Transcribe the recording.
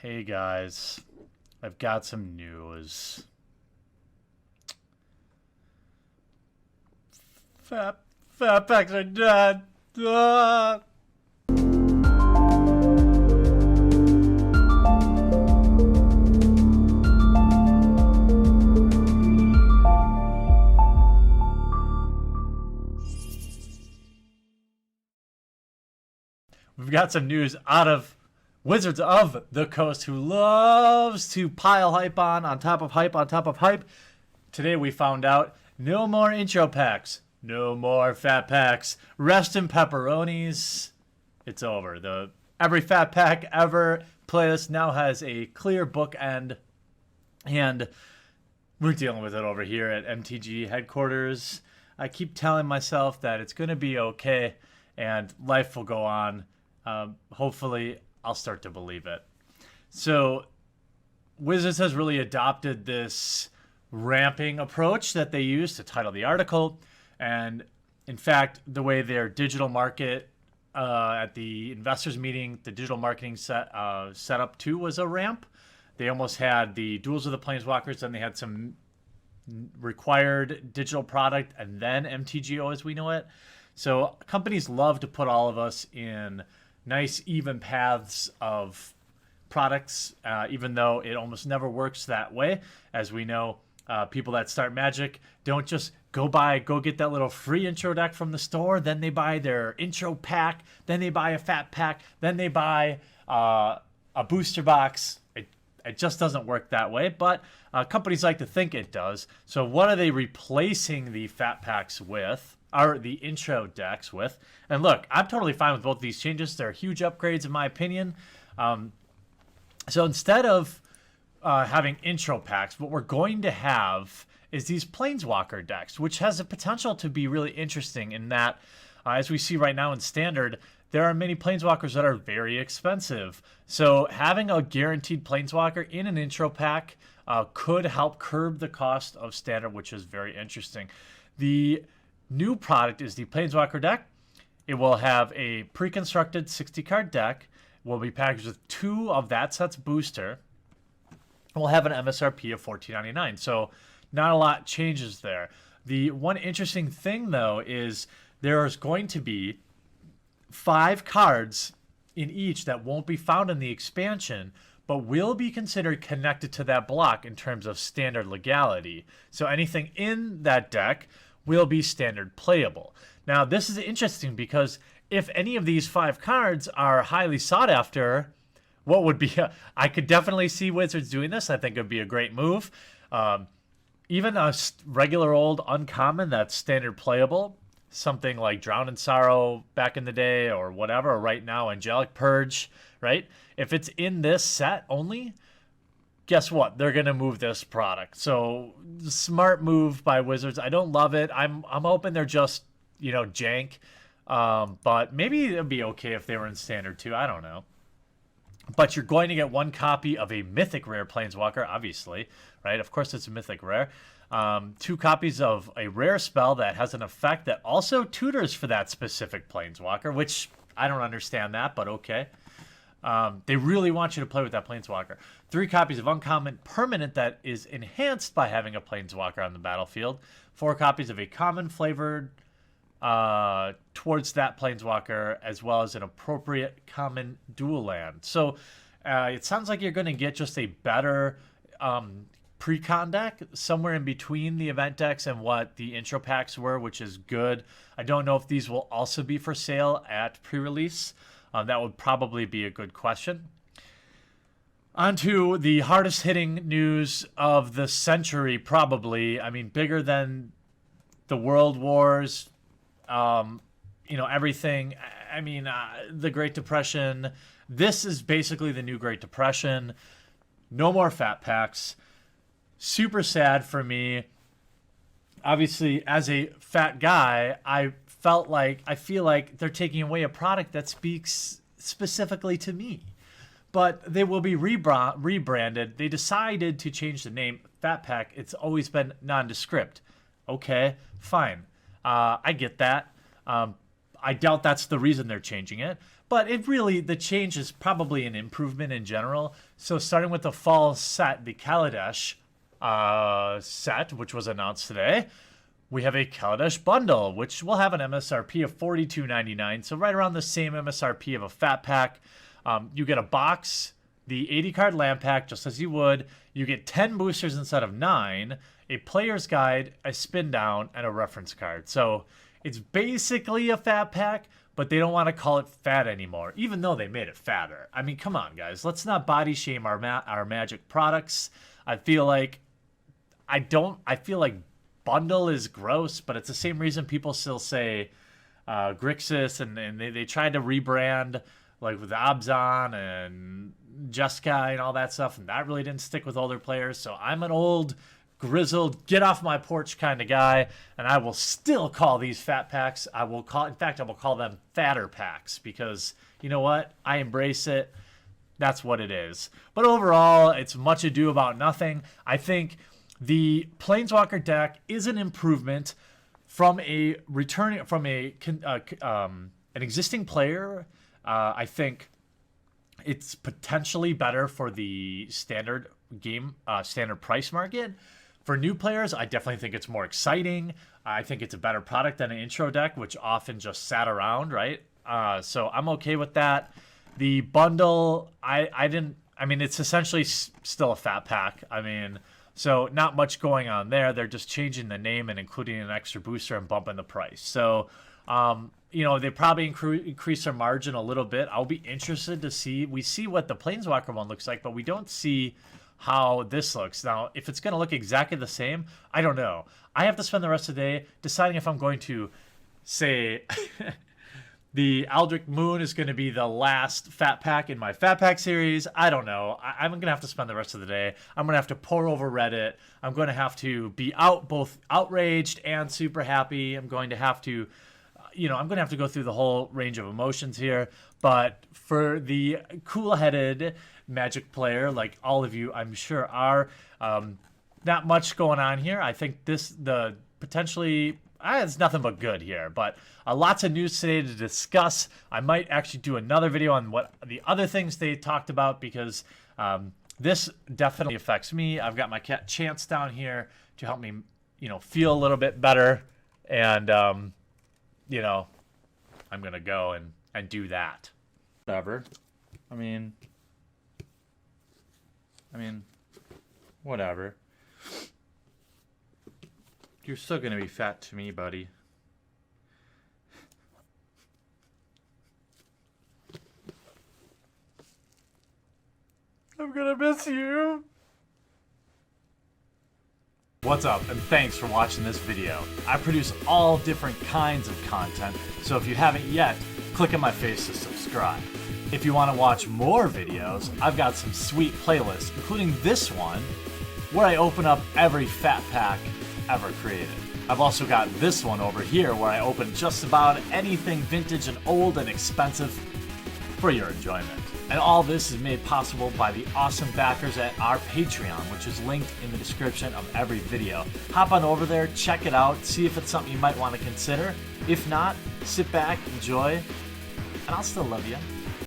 Hey guys, I've got some news. Fat packs are dead. Ah. We've got some news out of Wizards of the Coast, who loves to pile hype on top of hype on top of hype. Today we found out no more intro packs, no more fat packs. Rest in pepperonis. It's over. Every fat pack ever playlist now has a clear bookend, and we're dealing with it over here at MTG headquarters. I keep telling myself that it's going to be okay and life will go on. Hopefully I'll start to believe it. So Wizards has really adopted this ramping approach that they use to title the article. And in fact, the way their digital market at the investors meeting, the digital marketing setup too was a ramp. They almost had the Duels of the Planeswalkers, then they had some required digital product, and then MTGO as we know it. So companies love to put all of us in nice even paths of products, even though it almost never works that way. As we know, people that start Magic don't just go get that little free intro deck from the store, then they buy their intro pack, then they buy a fat pack, then they buy a booster box. It just doesn't work that way, but companies like to think it does. So what are they replacing the fat packs with? Are the intro decks with? And look, I'm totally fine with both of these changes. They're huge upgrades in my opinion. So instead of having intro packs, what we're going to have is these Planeswalker decks, which has the potential to be really interesting in that, as we see right now in Standard, there are many Planeswalkers that are very expensive. So having a guaranteed Planeswalker in an intro pack could help curb the cost of Standard, which is very interesting. The new product is the Planeswalker deck. It will have a pre-constructed 60-card deck. Will be packaged with 2 of that set's booster. We'll have an MSRP of $14.99. So not a lot changes there. The one interesting thing, though, is there's going to be 5 cards in each that won't be found in the expansion, but will be considered connected to that block in terms of Standard legality. So anything in that deck will be Standard playable. Now, this is interesting because if any of these 5 cards are highly sought after, what would be I could definitely see Wizards doing this. I think it would be a great move. Even a regular old uncommon that's Standard playable, something like Drown in Sorrow back in the day or whatever, or right now Angelic Purge, right? If it's in this set only, guess what? They're going to move this product. So smart move by Wizards. I don't love it. I'm hoping they're just, jank. But maybe it'd be okay if they were in Standard too. I don't know. But you're going to get 1 copy of a Mythic Rare Planeswalker, obviously, right? Of course it's a Mythic Rare. 2 copies of a rare spell that has an effect that also tutors for that specific Planeswalker, which I don't understand that, but okay. They really want you to play with that Planeswalker. 3 copies of uncommon permanent that is enhanced by having a Planeswalker on the battlefield. 4 copies of a common flavored towards that Planeswalker, as well as an appropriate common dual land. So it sounds like you're going to get just a better pre-con deck, somewhere in between the event decks and what the intro packs were, which is good. I don't know if these will also be for sale at pre-release. That would probably be a good question. On to the hardest hitting news of the century, probably. I mean, bigger than the World Wars, everything. I mean, the Great Depression. This is basically the new Great Depression. No more fat packs. Super sad for me. Obviously, as a fat guy, I feel like they're taking away a product that speaks specifically to me. But they will be rebranded. They decided to change the name. Fat Pack, it's always been nondescript. Okay, fine. I get that. I doubt that's the reason they're changing it. but the change is probably an improvement in general. So starting with the fall set, the Kaladesh set, which was announced today, we have a Kaladesh bundle, which will have an MSRP of $42.99, so right around the same MSRP of a fat pack. You get a box, the 80-card land pack, just as you would. You get 10 boosters instead of 9, a player's guide, a spin down, and a reference card. So it's basically a fat pack, but they don't want to call it fat anymore, even though they made it fatter. I mean, come on, guys. Let's not body shame our Magic products. I feel like bundle is gross, but it's the same reason people still say Grixis, and they tried to rebrand like with Abzan and Jeskai and all that stuff, and that really didn't stick with older players. So I'm an old, grizzled, get off my porch kind of guy, and I will still call these fat packs. I will call them fatter packs, because you know what? I embrace it. That's what it is. But overall, it's much ado about nothing. I think the Planeswalker deck is an improvement from an existing player. I think it's potentially better for the standard price market. For new players, I definitely think it's more exciting. I think it's a better product than an intro deck, which often just sat around, right? So I'm okay with that. The bundle, it's essentially still a fat pack. So not much going on there. They're just changing the name and including an extra booster and bumping the price. So, they probably increase their margin a little bit. I'll be interested to see. We see what the Planeswalker one looks like, but we don't see how this looks. Now, if it's going to look exactly the same, I don't know. I have to spend the rest of the day deciding if I'm going to say the Aldrich Moon is going to be the last fat pack in my fat pack series. I don't know. I'm going to have to spend the rest of the day. I'm going to have to pour over Reddit. I'm going to have to be both outraged and super happy. I'm going to have to go through the whole range of emotions here. But for the cool-headed Magic player, like all of you, I'm sure are, not much going on here. I think it's nothing but good here. But lots of news today to discuss. I might actually do another video on what the other things they talked about, because this definitely affects me. I've got my cat Chance down here to help me, feel a little bit better. And, I'm going to go and do that. Whatever. Whatever. You're still going to be fat to me, buddy. I'm going to miss you. What's up, and thanks for watching this video. I produce all different kinds of content, so if you haven't yet, click on my face to subscribe. If you want to watch more videos, I've got some sweet playlists, including this one, where I open up every fat pack ever created. I've also got this one over here, where I open just about anything vintage and old and expensive for your enjoyment. And all this is made possible by the awesome backers at our Patreon, which is linked in the description of every video. Hop on over there, check it out, see if it's something you might want to consider. If not, sit back, enjoy, and I'll still love you.